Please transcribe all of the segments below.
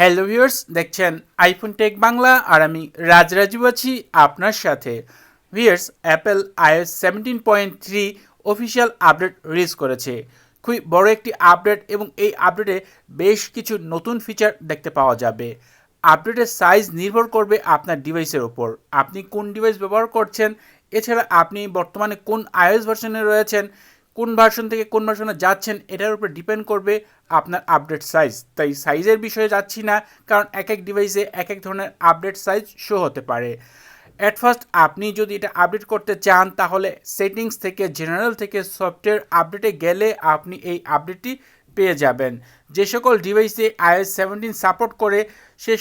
Hello viewers, দেখছেন iPhone take Bangla আর আমি রাজরাজীব আছি আপনার সাথে। Viewers, Apple iOS 17.3 official update release করেছে। খুবই বড় একটি আপডেট এবং এই আপডেটে বেশ কিছু নতুন ফিচার দেখতে পাওয়া যাবে। আপডেটের সাইজ নির্ভর করবে আপনার ডিভাইসের ওপর, আপনি কোন ডিভাইস ব্যবহার করছেন, এছাড়া আপনি বর্তমানে কোন iOS ভার্সনে রয়েছেন, কোন ভার্সন থেকে কোন ভার্সনে যাচ্ছেন, এটার উপর ডিপেন্ড করবে আপনার আপডেট সাইজ। তাই সাইজের বিষয়ে যাচ্ছি না, কারণ এক এক ডিভাইসে এক এক ধরনের আপডেট সাইজ শো হতে পারে। অ্যাট ফার্স্ট আপনি যদি এটা আপডেট করতে চান তাহলে সেটিংস থেকে জেনারেল থেকে সফটওয়্যার আপডেটে গেলে আপনি এই আপডেটটি পেয়ে যাবেন। যে সকল ডিভাইসে iOS 17 সাপোর্ট করে সে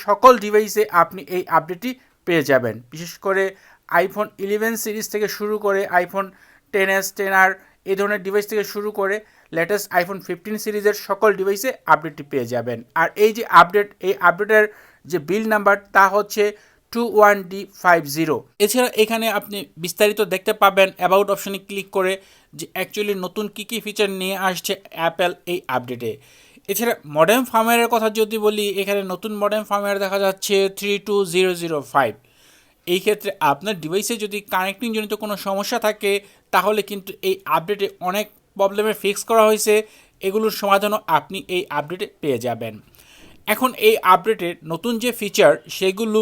সকল ডিভাইসে আপনি এই আপডেটটি পেয়ে যাবেন। বিশেষ করে আইফোন 11 সিরিজ থেকে শুরু করে আইফোন 10s 10R এই ধরনের ডিভাইস থেকে শুরু করে লেটেস্ট আইফোন 15 সিরিজের সকল ডিভাইসে আপডেটটি পেয়ে যাবেন। আর এই যে আপডেট, এই আপডেটের যে বিল নাম্বার তা হচ্ছে 21D50। এছাড়া এখানে আপনি বিস্তারিত দেখতে পাবেন অ্যাবাউট অপশনে ক্লিক করে যে অ্যাকচুয়ালি নতুন কী কী ফিচার নিয়ে আসছে অ্যাপেল এই আপডেটে। এছাড়া মডেম ফার্মওয়্যারের কথা যদি বলি, এখানে নতুন মডেম ফার্মওয়্যার দেখা যাচ্ছে 32005। এই ক্ষেত্রে আপনার ডিভাইসে যদি কানেক্টিং জনিত কোনো সমস্যা থাকে তাহলে কিন্তু এই আপডেটে অনেক প্রবলেমের ফিক্স করা হয়েছে, এগুলোর সমাধানও আপনি এই আপডেটে পেয়ে যাবেন। এখন এই আপডেটের নতুন যে ফিচার সেগুলো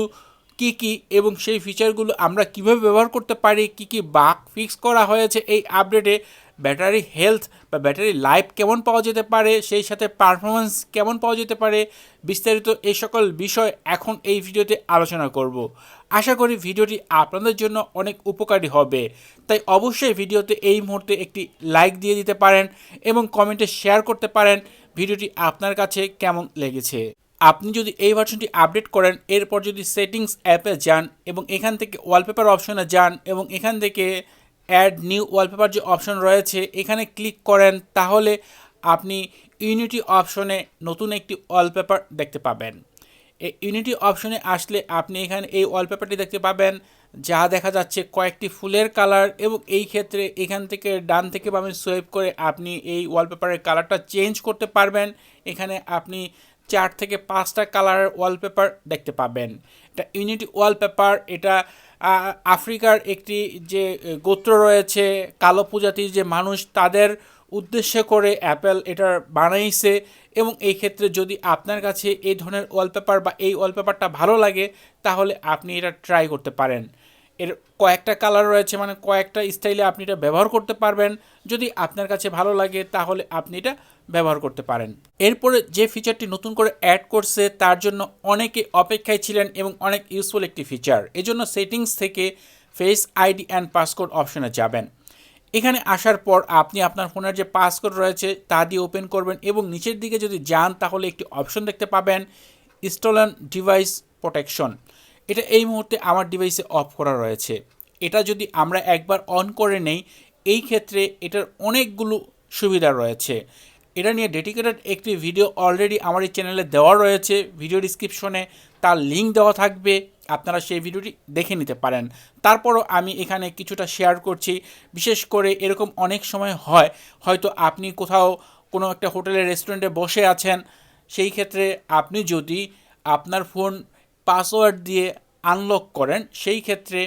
কি কি এবং সেই ফিচারগুলো আমরা কিভাবে ব্যবহার করতে পারি, কি কি বাগ ফিক্স করা হয়েছে এই আপডেটে, ব্যাটারি হেলথ বা ব্যাটারি লাইফ কেমন পাওয়া যেতে পারে, সেই সাথে পারফরমেন্স কেমন পাওয়া যেতে পারে, বিস্তারিত এই সকল বিষয় এখন এই ভিডিওতে আলোচনা করব। আশা করি ভিডিওটি আপনাদের জন্য অনেক উপকারী হবে, তাই অবশ্যই ভিডিওতে এই মুহূর্তে একটি লাইক দিয়ে দিতে পারেন এবং কমেন্টে শেয়ার করতে পারেন ভিডিওটি আপনার কাছে কেমন লেগেছে। আপনি যদি এই ভার্সনটি আপডেট করেন, এরপর যদি সেটিংস অ্যাপে যান এবং এখান থেকে ওয়ালপেপার অপশনে যান এবং এখান থেকে অ্যাড নিউ ওয়ালপেপার যে অপশন রয়েছে এখানে ক্লিক করেন, তাহলে আপনি ইউনিটি অপশনে নতুন একটি ওয়ালপেপার দেখতে পাবেন। এই ইউনিটি অপশনে আসলে আপনি এখানে এই ওয়ালপেপারটি দেখতে পাবেন, যা দেখা যাচ্ছে কয়েকটি ফুলের কালার, এবং এই ক্ষেত্রে এখান থেকে ডান থেকে বামে সোয়াইপ করে আপনি এই ওয়ালপেপারের কালারটা চেঞ্জ করতে পারবেন। এখানে আপনি 4 থেকে 5টা কালারের ওয়ালপেপার দেখতে পাবেন। এটা ইউনিটি ওয়ালপেপার, এটা আফ্রিকার একটি যে গোত্র রয়েছে কালো প্রজাতির যে মানুষ, তাদের উদ্দেশ্য করে অ্যাপেল এটা বানাইছে। এবং এই ক্ষেত্রে যদি আপনার কাছে এই ধরনের ওয়ালপেপার বা এই ওয়ালপেপারটা ভালো লাগে তাহলে আপনি এটা ট্রাই করতে পারেন। এর কয়েকটা কালার রয়েছে, মানে কয়েকটা স্টাইলে আপনি এটা ব্যবহার করতে পারবেন। যদি আপনার কাছে ভালো লাগে তাহলে আপনি এটা ব্যবহার করতে পারেন। এরপরে যে ফিচারটি নতুন করে অ্যাড করছে তার জন্য অনেকে অপেক্ষায় ছিলেন এবং অনেক ইউজফুল একটি ফিচার। এজন্য সেটিংস থেকে ফেস আইডি অ্যান্ড পাসকোড অপশনে যাবেন। এখানে আসার পর আপনি আপনার ফোনের যে পাসকোড রয়েছে তা দিয়ে ওপেন করবেন এবং নিচের দিকে যদি যান তাহলে একটি অপশন দেখতে পাবেন স্টোলেন ডিভাইস প্রোটেকশন। এটা এই মুহূর্তে আমার ডিভাইসে অফ করা রয়েছে। এটা যদি আমরা একবার অন করে নেই, এই ক্ষেত্রে এটার অনেকগুলো সুবিধা রয়েছে। এটা নিয়ে ডেডিকেটেড একটি ভিডিও অলরেডি আমার এই চ্যানেলে দেওয়া রয়েছে, ভিডিও ডিসক্রিপশনে তার লিঙ্ক দেওয়া থাকবে, আপনারা সেই ভিডিওটি দেখে নিতে পারেন। তারপরও আমি এখানে কিছুটা শেয়ার করছি। বিশেষ করে এরকম অনেক সময় হয়, হয়তো আপনি কোথাও কোনো একটা হোটেলে রেস্টুরেন্টে বসে আছেন, সেই ক্ষেত্রে আপনি যদি আপনার ফোন পাসওয়ার্ড দিয়ে আনলক করেন, সেই ক্ষেত্রে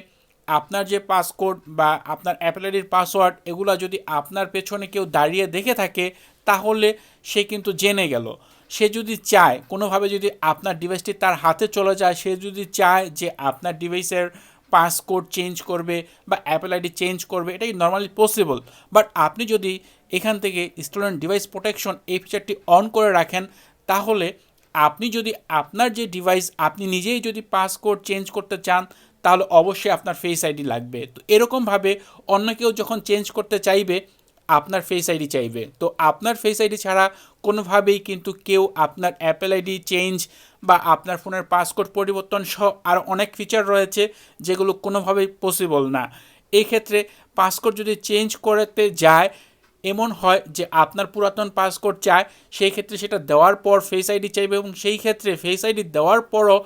আপনার যে পাসকোড বা আপনার অ্যাপেল আইডির পাসওয়ার্ড এগুলো যদি আপনার পেছনে কেউ দাঁড়িয়ে দেখে থাকে তাহলে সে কিন্তু জেনে গেল। সে যদি চায় কোনোভাবে, যদি আপনার ডিভাইসটি তার হাতে চলে যায়, সে যদি চায় যে আপনার ডিভাইসের পাসকোড চেঞ্জ করবে বা অ্যাপেল আইডি চেঞ্জ করবে, এটাই নর্মালি পসিবল। বাট আপনি যদি এখান থেকে স্টোলেন ডিভাইস প্রোটেকশন এই ফিচারটি অন করে রাখেন, তাহলে আপনি যদি আপনার যে ডিভাইস আপনি নিজেই যদি পাসকোড চেঞ্জ করতে চান তাহলে অবশ্যই আপনার ফেস আইডি লাগবে। তো এরকমভাবে অন্য কেউ যখন চেঞ্জ করতে চাইবে আপনার ফেস আইডি চাইবে, তো আপনার ফেস আইডি ছাড়া কোনোভাবেই কিন্তু কেউ আপনার অ্যাপেল আইডি চেঞ্জ বা আপনার ফোনের পাসকোড পরিবর্তন সহ আর অনেক ফিচার রয়েছে যেগুলো কোনোভাবেই পসিবল না। এই ক্ষেত্রে পাসকোড যদি চেঞ্জ করতে যায়, এমন হয় যে আপনার পুরাতন পাসকোড চায়, সেই ক্ষেত্রে সেটা দেওয়ার পর ফেস আইডি চাইবে এবং সেই ক্ষেত্রে ফেস আইডি দেওয়ার পরও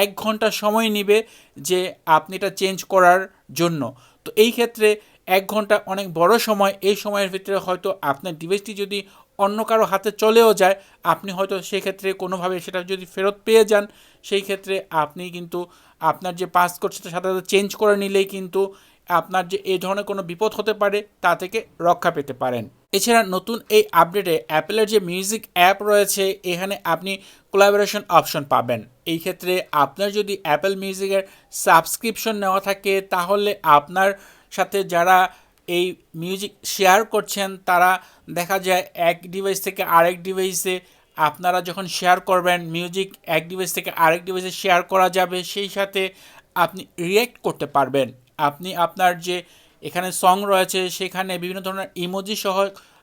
1 ঘন্টা সময় নেবে যে আপনি এটা চেঞ্জ করার জন্য। তো এই ক্ষেত্রে 1 ঘন্টা অনেক বড় সময়। এই সময়ের ভিতরে হয়তো আপনার ডিভাইসটি যদি অন্য কারো হাতে চলেও যায়, আপনি হয়তো সেক্ষেত্রে কোনোভাবে সেটা যদি ফেরত পেয়ে যান, সেই ক্ষেত্রে আপনি কিন্তু আপনার যে পাসকোড সেটা সাথে সাথে চেঞ্জ করে নিলেই কিন্তু আপনার যে এই ধরনের কোনো বিপদ হতে পারে তা থেকে রক্ষা পেতে পারেন। এছাড়া নতুন এই আপডেটে অ্যাপেলের যে মিউজিক অ্যাপ রয়েছে এখানে আপনি কোলাবোরেশন অপশন পাবেন। এই ক্ষেত্রে আপনার যদি অ্যাপেল মিউজিকের সাবস্ক্রিপশন নেওয়া থাকে তাহলে আপনার সাথে যারা এই মিউজিক শেয়ার করছেন তারা দেখা যায় এক ডিভাইস থেকে আরেক ডিভাইসে আপনারা যখন শেয়ার করবেন, মিউজিক এক ডিভাইস থেকে আরেক ডিভাইসে শেয়ার করা যাবে, সেই সাথে আপনি রিঅ্যাক্ট করতে পারবেন। আপনি আপনার যে এখানে সং রয়েছে সেখানে বিভিন্ন ধরনের ইমোজি সহ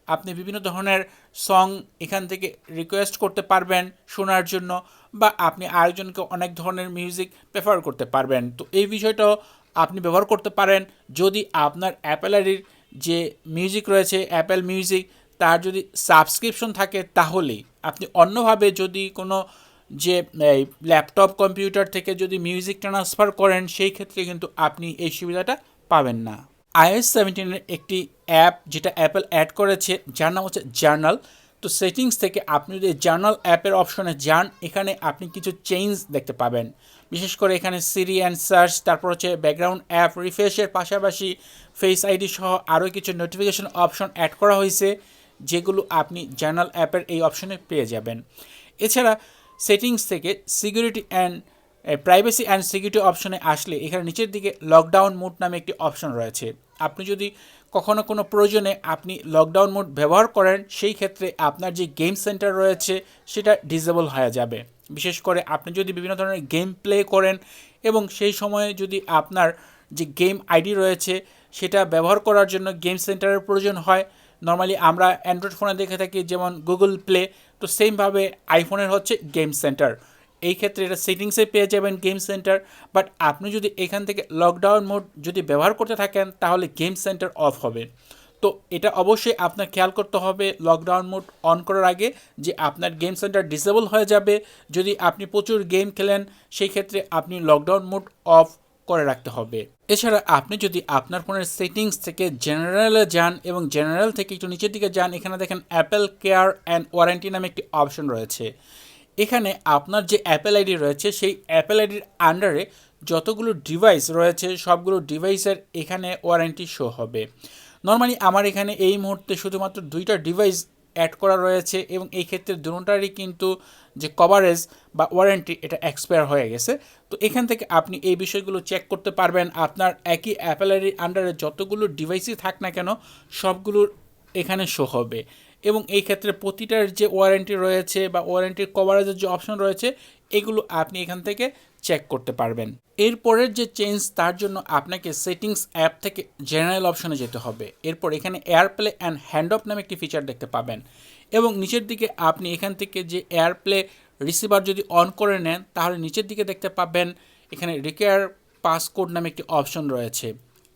আপনি বিভিন্ন ধরনের সং এখান থেকে রিকোয়েস্ট করতে পারবেন শোনার জন্য, বা আপনি আরেকজনকে অনেক ধরনের মিউজিক প্রেফার করতে পারবেন। তো এই বিষয়টাও আপনি ব্যবহার করতে পারেন যদি আপনার অ্যাপেল আইডির যে মিউজিক রয়েছে অ্যাপেল মিউজিক তার যদি সাবস্ক্রিপশন থাকে, তাহলেই আপনি অন্যভাবে যদি কোনো যে ল্যাপটপ কম্পিউটার থেকে যদি মিউজিক ট্রান্সফার করেন সেই ক্ষেত্রে কিন্তু আপনি এই সুবিধাটা পাবেন না। iOS 17 একটি অ্যাপ যেটা অ্যাপেল অ্যাড করেছে যার নাম হচ্ছে জার্নাল। তো সেটিংস থেকে আপনি যদি জার্নাল অ্যাপের অপশনে যান, এখানে আপনি কিছু চেঞ্জ দেখতে পাবেন। বিশেষ করে এখানে সিরি অ্যান্ড সার্চ, তারপর হচ্ছে ব্যাকগ্রাউন্ড অ্যাপ রিফ্রেশের পাশাপাশি ফেস আইডি সহ আরও কিছু নোটিফিকেশন অপশন অ্যাড করা হয়েছে, যেগুলো আপনি জার্নাল অ্যাপের এই অপশনে পেয়ে যাবেন। এছাড়া সেটিংস থেকে security and privacy and security অপশনে আসলে এখানে নিচের দিকে লকডাউন মোড নামে একটি অপশন রয়েছে। আপনি যদি কখনো কোনো প্রয়োজনে আপনি লকডাউন মোড ব্যবহার করেন, সেই ক্ষেত্রে আপনার যে গেম সেন্টার রয়েছে সেটা ডিসেবল হয়ে যাবে। বিশেষ করে আপনি যদি বিভিন্ন ধরনের গেম প্লে করেন এবং সেই সময়ে যদি আপনার যে গেম আইডি রয়েছে সেটা ব্যবহার করার জন্য গেম সেন্টারের প্রয়োজন হয়, নর্মালি আমরা অ্যান্ড্রয়েড ফোনে দেখে থাকি যেমন গুগল প্লে, তো সেমভাবে আইফোনের হচ্ছে গেম সেন্টার। এই ক্ষেত্রে এটা সেটিংসে পেয়ে যাবেন গেম সেন্টার, বাট আপনি যদি এখান থেকে লকডাউন মোড যদি ব্যবহার করতে থাকেন তাহলে গেম সেন্টার অফ হবে। তো এটা অবশ্যই আপনার খেয়াল করতে হবে লকডাউন মোড অন করার আগে যে আপনার গেম সেন্টার ডিসেবল হয়ে যাবে। যদি আপনি প্রচুর গেম খেলেন সেই ক্ষেত্রে আপনি লকডাউন মোড অফ করে রাখতে হবে। এছাড়া আপনি যদি আপনার ফোনের সেটিংস থেকে জেনারেলে যান এবং জেনারেল থেকে একটু নিচের দিকে যান, এখানে দেখেন অ্যাপেল কেয়ার অ্যান্ড ওয়ারেন্টি নামে একটি অপশন রয়েছে। এখানে আপনার যে অ্যাপেল আইডি রয়েছে সেই অ্যাপেল আইডির আন্ডারে যতগুলো ডিভাইস রয়েছে সবগুলো ডিভাইসের এখানে ওয়ারেন্টি শো হবে। নর্মালি আমার এখানে এই মুহূর্তে শুধুমাত্র 2টা ডিভাইস অ্যাড করা রয়েছে এবং এই ক্ষেত্রে দুটোটারই কিন্তু যে কভারেজ বা ওয়ারেন্টি এটা এক্সপায়ার হয়ে গেছে। তো এখান থেকে আপনি এই বিষয়গুলো চেক করতে পারবেন। আপনার একই অ্যাপেল আইডির আন্ডারে যতগুলো ডিভাইসই থাক না কেন সবগুলোর এখানে শো হবে, এবং এই ক্ষেত্রে প্রতিটার যে ওয়ারেন্টি রয়েছে বা ওয়ারেন্টির কভারেজের যে অপশন রয়েছে এগুলো আপনি এখান থেকে চেক করতে পারবেন। এরপরের যে চেঞ্জ তার জন্য আপনাকে সেটিংস অ্যাপ থেকে জেনারেল অপশনে যেতে হবে। এরপর এখানে এয়ারপ্লে অ্যান্ড হ্যান্ড অফ নামে একটি ফিচার দেখতে পাবেন, এবং নিচের দিকে আপনি এখান থেকে যে এয়ারপ্লে রিসিভার যদি অন করে নেন তাহলে নিচের দিকে দেখতে পাবেন এখানে রিকোয়ার পাসকোড নামে একটি অপশন রয়েছে।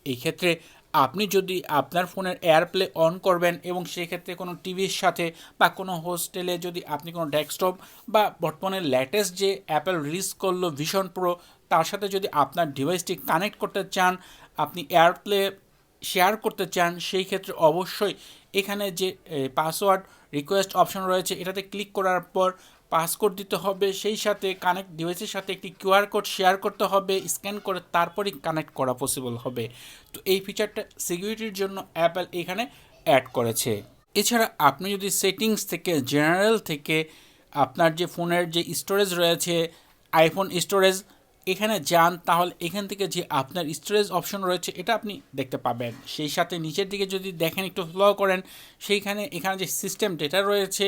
এই ক্ষেত্রে আপনি যদি আপনার ফোনের এয়ারপ্লে অন করবেন এবং সেক্ষেত্রে কোনো টিভির সাথে বা কোনো হোস্টেলে যদি আপনি কোনো ডেস্কটপ বা বর্তমানে লেটেস্ট যে অ্যাপেল রিলিজ করলো ভিশন প্রো তার সাথে যদি আপনার ডিভাইসটি কানেক্ট করতে চান, আপনি এয়ারপ্লে শেয়ার করতে চান, সেই ক্ষেত্রে অবশ্যই এখানে যে পাসওয়ার্ড রিকোয়েস্ট অপশন রয়েছে এটাতে ক্লিক করার পর পাসকোড দিতে হবে, সেই সাথে কানেক্ট ডিভাইসের সাথে একটি কিউআর কোড শেয়ার করতে হবে, স্ক্যান করে তারপরই কানেক্ট করা পসিবল হবে। তো এই ফিচারটা সিকিউরিটির জন্য অ্যাপেল এখানে অ্যাড করেছে। এছাড়া আপনি যদি সেটিংস থেকে জেনারেল থেকে আপনার যে ফোনের যে স্টোরেজ রয়েছে আইফোন স্টোরেজ এখানে যান, তাহলে এখান থেকে যে আপনার স্টোরেজ অপশন রয়েছে এটা আপনি দেখতে পাবেন। সেই সাথে নিচের দিকে যদি দেখেন একটু ফলো করেন সেইখানে এখানে যে সিস্টেম ডেটা রয়েছে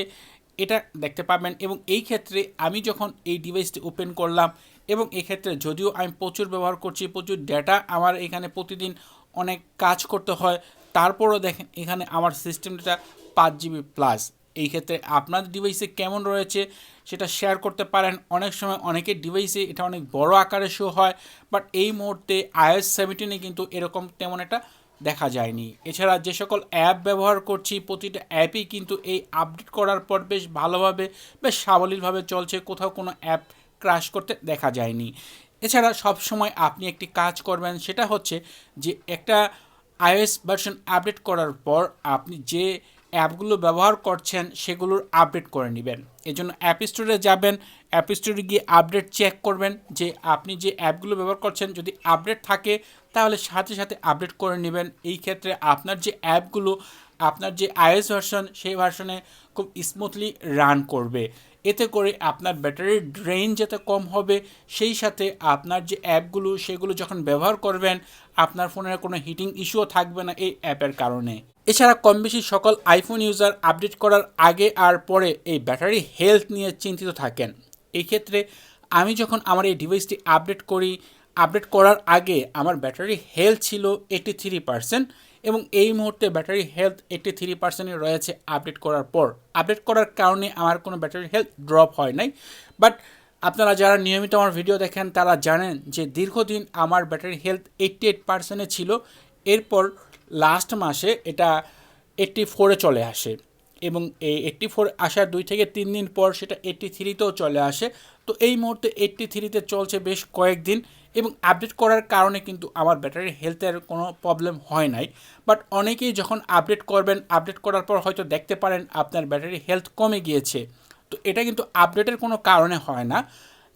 এটা দেখতে পাবেন। এবং এই ক্ষেত্রে আমি যখন এই ডিভাইসটি ওপেন করলাম এবং এক্ষেত্রে যদিও আমি প্রচুর ব্যবহার করছি, প্রচুর ডেটা আমার এখানে প্রতিদিন অনেক কাজ করতে হয়, তারপরও দেখেন এখানে আমার সিস্টেম ডেটা 5 GB প্লাস। এই ক্ষেত্রে আপনার ডিভাইসে কেমন রয়েছে সেটা শেয়ার করতে পারেন। অনেক সময় অনেকের ডিভাইসে এটা অনেক বড় আকারে শো হয়, বাট এই মুহূর্তে iOS 17 কিন্তু এরকম তেমন একটা দেখা যায়নি। এছাড়া যে সকল অ্যাপ ব্যবহার করছি প্রতিটা অ্যাপই কিন্তু এই আপডেট করার পর বেশ ভালোভাবে বেশ সাবলীলভাবে চলছে, কোথাও কোনো অ্যাপ ক্র্যাশ করতে দেখা যায়নি। এছাড়া সবসময় আপনি একটি কাজ করবেন, সেটা হচ্ছে যে একটা iOS ভার্সন আপডেট করার পর আপনি যে অ্যাপগুলো ব্যবহার করছেন সেগুলোর আপডেট করে নেবেন। এজন্য অ্যাপ স্টোরে যাবেন, অ্যাপ স্টোরে গিয়ে আপডেট চেক করবেন যে আপনি যে অ্যাপগুলো ব্যবহার করছেন যদি আপডেট থাকে তাহলে সাথে সাথে আপডেট করে নেবেন। এই ক্ষেত্রে আপনার যে অ্যাপগুলো, আপনার যে iOS ভার্সন সেই ভার্সনে খুব স্মুথলি রান করবে। এতে করে আপনার ব্যাটারির ড্রেন যাতে কম হবে, সেই সাথে আপনার যে অ্যাপগুলো সেগুলো যখন ব্যবহার করবেন আপনার ফোনের কোনো হিটিং ইস্যুও থাকবে না এই অ্যাপের কারণে। এছাড়া কম বেশি সকল আইফোন ইউজার আপডেট করার আগে আর পরে এই ব্যাটারি হেলথ নিয়ে চিন্তিত থাকেন। এই ক্ষেত্রে আমি যখন আমার এই ডিভাইসটি আপডেট করি, আপডেট করার আগে আমার ব্যাটারি হেলথ ছিল 83% এবং এই মুহূর্তে ব্যাটারি হেলথ 83% রয়েছে আপডেট করার পর। আপডেট করার কারণে আমার কোনো ব্যাটারি হেলথ ড্রপ হয় নাই। বাট আপনারা যারা নিয়মিত আমার ভিডিও দেখেন তারা জানেন যে দীর্ঘদিন আমার ব্যাটারি হেলথ 88% ছিল, এরপর লাস্ট মাসে এটা 84-এ চলে আসে এবং এই 84 আসার 2 থেকে 3 দিন পর সেটা 83-তেও চলে আসে। তো এই মুহূর্তে 83-তে চলছে বেশ কয়েকদিন এবং আপডেট করার কারণে কিন্তু আমার ব্যাটারি হেলথের কোনো প্রবলেম হয় নাই। বাট অনেকেই যখন আপডেট করবেন, আপডেট করার পর হয়তো দেখতে পারেন আপনার ব্যাটারি হেলথ কমে গিয়েছে। তো এটা কিন্তু আপডেটের কোনো কারণে হয় না।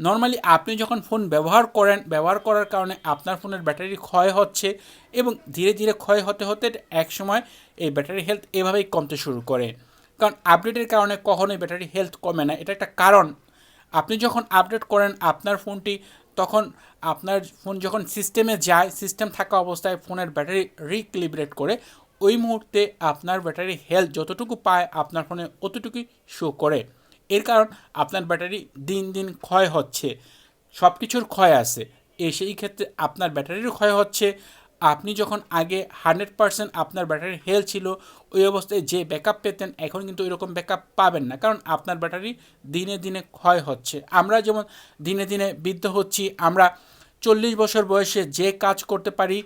নর্মালি আপনি যখন ফোন ব্যবহার করেন, ব্যবহার করার কারণে আপনার ফোনের ব্যাটারি ক্ষয় হচ্ছে এবং ধীরে ধীরে ক্ষয় হতে হতে এক সময় এই ব্যাটারি হেলথ এভাবেই কমতে শুরু করে। কারণ আপডেটের কারণে কখনোই ব্যাটারি হেলথ কমে না, এটা একটা কারণ। আপনি যখন আপডেট করেন আপনার ফোনটি, তখন আপনার ফোন যখন সিস্টেমে যায়, সিস্টেম থাকা অবস্থায় ফোনের ব্যাটারি রিক্যালিব্রেট করে, ওই মুহূর্তে আপনার ব্যাটারি হেলথ যতটুকু পায় আপনার ফোনে অতটুকুই শো করে। এর কারণ আপনার ব্যাটারি দিন দিন ক্ষয় হচ্ছে, সব কিছুর ক্ষয় আছে, সেই ক্ষেত্রে আপনার ব্যাটারির ক্ষয় হচ্ছে। আপনি যখন আগে 100% আপনার ব্যাটারি হেলথ ছিল, ওই অবস্থায় যে ব্যাকআপ পেতেন এখন কিন্তু ওইরকম ব্যাকআপ পাবেন না, কারণ আপনার ব্যাটারি দিনে দিনে ক্ষয় হচ্ছে। আমরা যেমন দিনে দিনে বৃদ্ধ হচ্ছি, আমরা 40 বছর বয়সে যে কাজ করতে পারি,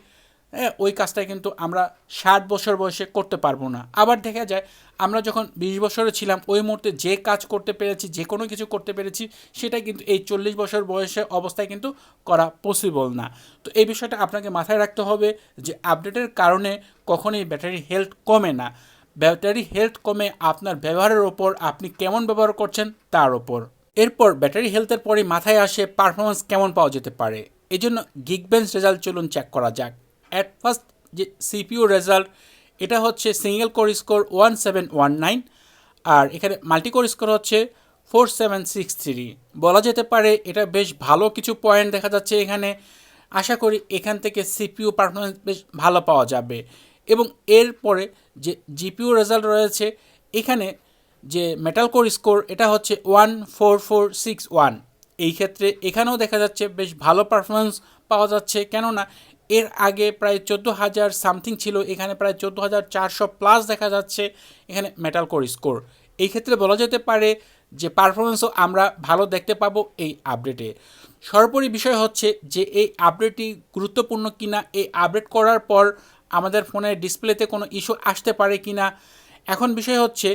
হ্যাঁ, ওই কাজটা কিন্তু আমরা 60 বছর বয়সে করতে পারবো না। আবার দেখা যায় আমরা যখন 20 বছরে ছিলাম ওই মুহূর্তে যে কাজ করতে পেরেছি, যে কোনো কিছু করতে পেরেছি, সেটা কিন্তু এই 40 বছর বয়সে অবস্থায় কিন্তু করা পসিবল না। তো এই বিষয়টা আপনাকে মাথায় রাখতে হবে যে আপডেটের কারণে কখনোই ব্যাটারি হেলথ কমে না। ব্যাটারি হেলথ কমে আপনার ব্যবহারের ওপর, আপনি কেমন ব্যবহার করছেন তার ওপর। এরপর ব্যাটারি হেলথের পরে মাথায় আসে পারফরমেন্স কেমন পাওয়া যেতে পারে। এই জন্য গিগবেঞ্চ রেজাল্ট চলুন চেক করা যাক। অ্যাট ফার্স্ট যে সিপিইউ রেজাল্ট, এটা হচ্ছে সিঙ্গেল কোর স্কোর 1719 আর এখানে মাল্টি কোর স্কোর হচ্ছে 4763। বলা যেতে পারে এটা বেশ ভালো কিছু পয়েন্ট দেখা যাচ্ছে এখানে। আশা করি এখান থেকে সিপিইউ পারফরমেন্স বেশ ভালো পাওয়া যাবে। এবং এরপরে যে জিপিইউ রেজাল্ট রয়েছে, এখানে যে মেটাল কোর স্কোর এটা হচ্ছে 14461। এই ক্ষেত্রে এখানেও দেখা যাচ্ছে বেশ ভালো পারফরমেন্স পাওয়া যাচ্ছে, কেননা এর আগে প্রায় 14,000 সামথিং ছিল, এখানে প্রায় 14,400+ দেখা যাচ্ছে এখানে মেটাল কোর স্কোর। এই ক্ষেত্রে বলা যেতে পারে যে পারফরমেন্সও আমরা ভালো দেখতে পাবো এই আপডেটে। সর্বোপরি বিষয় হচ্ছে যে এই আপডেটটি গুরুত্বপূর্ণ কিনা, এই আপডেট করার পর আমাদের ফোনের ডিসপ্লেতে কোনো ইস্যু আসতে পারে কিনা। এখন বিষয় হচ্ছে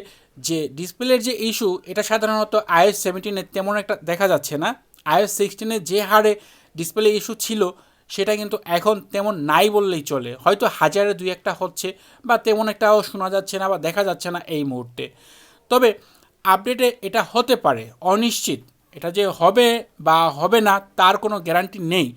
যে ডিসপ্লের যে ইস্যু, এটা সাধারণত iOS 17-এ তেমন একটা দেখা যাচ্ছে না। iOS 16-এ যে হারে ডিসপ্লে ইস্যু ছিল সেটা কিন্তু এখন তেমন নাই বললেই চলে। হয়তো হাজারে 2-1টা হচ্ছে বা তেমন একটাও শোনা যাচ্ছে না বা দেখা যাচ্ছে না এই মুহূর্তে। তবে আপডেটে এটা হতে পারে, অনিশ্চিত। এটা যে হবে বা হবে না তার কোনো গ্যারান্টি নেই,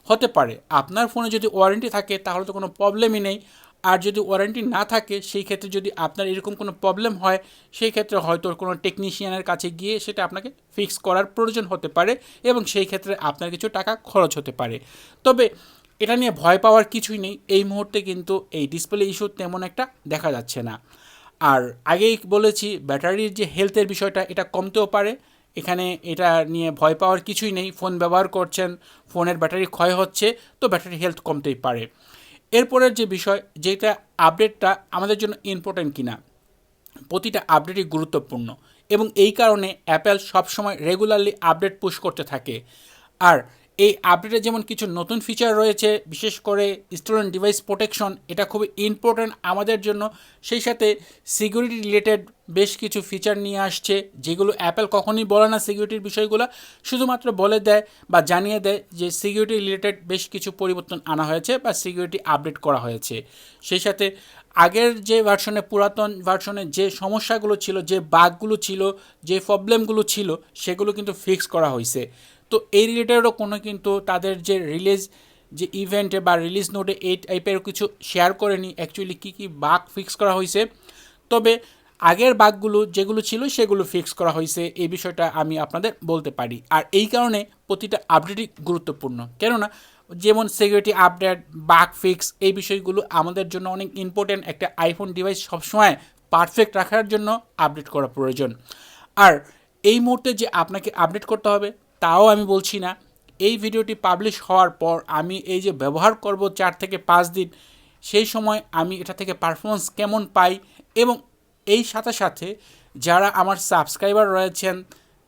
হতে পারে। আপনার ফোনে যদি ওয়ারেন্টি থাকে তাহলে তো কোনো প্রবলেমই নেই, আর যদি ওয়ারেন্টি না থাকে সেই ক্ষেত্রে যদি আপনার এরকম কোনো প্রবলেম হয়, সেই ক্ষেত্রে হয়তো কোনো টেকনিশিয়ানের কাছে গিয়ে সেটা আপনাকে ফিক্স করার প্রয়োজন হতে পারে এবং সেই ক্ষেত্রে আপনার কিছু টাকা খরচ হতে পারে। তবে এটা নিয়ে ভয় পাওয়ার কিছুই নেই, এই মুহূর্তে কিন্তু এই ডিসপ্লে ইস্যু তেমন একটা দেখা যাচ্ছে না। আর আগেই বলেছি ব্যাটারির যে হেলথের বিষয়টা, এটা কমতেও পারে, এখানে এটা নিয়ে ভয় পাওয়ার কিছুই নেই। ফোন ব্যবহার করছেন, ফোনের ব্যাটারি ক্ষয় হচ্ছে, তো ব্যাটারি হেলথ কমতেই পারে। এরপরের যে বিষয়, যেটা আপডেটটা আমাদের জন্য ইম্পর্টেন্ট কিনা, প্রতিটা আপডেটই গুরুত্বপূর্ণ এবং এই কারণে অ্যাপেল সবসময় রেগুলারলি আপডেট পুশ করতে থাকে। আর এই আপডেটে যেমন কিছু নতুন ফিচার রয়েছে, বিশেষ করে স্টোলেন ডিভাইস প্রোটেকশন, এটা খুবই ইম্পর্ট্যান্ট আমাদের জন্য। সেই সাথে সিকিউরিটি রিলেটেড বেশ কিছু ফিচার নিয়ে আসছে, যেগুলো অ্যাপেল কখনোই বলে না সিকিউরিটির বিষয়গুলো, শুধুমাত্র বলে দেয় বা জানিয়ে দেয় যে সিকিউরিটি রিলেটেড বেশ কিছু পরিবর্তন আনা হয়েছে বা সিকিউরিটি আপডেট করা হয়েছে। সেই সাথে আগের যে ভার্সনে, পুরাতন ভার্সনে যে সমস্যাগুলো ছিল, যে বাগগুলো ছিল, যে প্রবলেমগুলো ছিল, সেগুলো কিন্তু ফিক্স করা হয়েছে। তো এই রিলেটেডও কোনো কিন্তু তাদের যে রিলিজ যে ইভেন্টে বা রিলিজ নোটে এই টাইপের কিছু শেয়ার করেনি অ্যাকচুয়ালি কী কী বাগ ফিক্স করা হয়েছে। তবে আগের বাগগুলো যেগুলো ছিল সেগুলো ফিক্স করা হয়েছে, এই বিষয়টা আমি আপনাদের বলতে পারি। আর এই কারণে প্রতিটা আপডেটই গুরুত্বপূর্ণ, কেননা যেমন সিকিউরিটি আপডেট, বাগ ফিক্স, এই বিষয়গুলো আমাদের জন্য অনেক ইম্পর্টেন্ট। একটা আইফোন ডিভাইস সবসময় পারফেক্ট রাখার জন্য আপডেট করা প্রয়োজন। আর এই মুহূর্তে যে আপনাকে আপডেট করতে হবে তাও আমি বলছি না। এই ভিডিওটি পাবলিশ হওয়ার পর আমি এই যে ব্যবহার করব 4 থেকে 5 দিন, সেই সময় আমি এটা থেকে পারফরমেন্স কেমন পাই, এবং এই সাথে সাথে যারা আমার সাবস্ক্রাইবার রয়েছেন,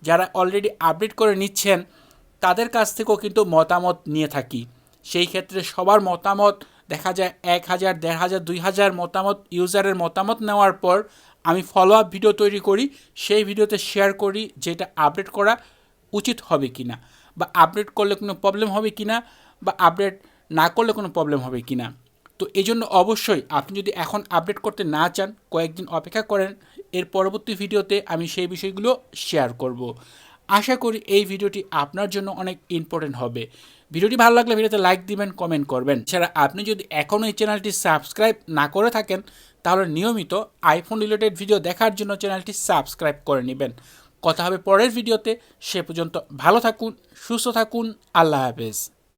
যারা অলরেডি আপডেট করে নিচ্ছেন, তাদের কাছ থেকেও কিন্তু মতামত নিয়ে থাকি। সেই ক্ষেত্রে সবার মতামত দেখা যায় 1000, 1500, 2000 মতামত, ইউজারের মতামত নেওয়ার পর আমি ফলো আপ ভিডিও তৈরি করি, সেই ভিডিওতে শেয়ার করি যেটা আপডেট করা উচিত হবে কি না, বা আপডেট করলে কোনো প্রবলেম হবে কি না, বা আপডেট না করলে কোনো প্রবলেম হবে কি না। তো এই জন্য অবশ্যই আপনি যদি এখন আপডেট করতে না চান, কয়েকদিন অপেক্ষা করেন, এর পরবর্তী ভিডিওতে আমি সেই বিষয়গুলো শেয়ার করব। আশা করি এই ভিডিওটি আপনার জন্য অনেক ইম্পর্টেন্ট হবে। ভিডিওটি ভালো লাগলে ভিডিওতে লাইক দিবেন, কমেন্ট করবেন। এছাড়া আপনি যদি এখনও এই চ্যানেলটি সাবস্ক্রাইব না করে থাকেন, তাহলে নিয়মিত আইফোন রিলেটেড ভিডিও দেখার জন্য চ্যানেলটি সাবস্ক্রাইব করে নেবেন। কথা হবে পরের ভিডিওতে। সে পর্যন্ত ভালো থাকুন, সুস্থ থাকুন, আল্লাহ হাফেজ।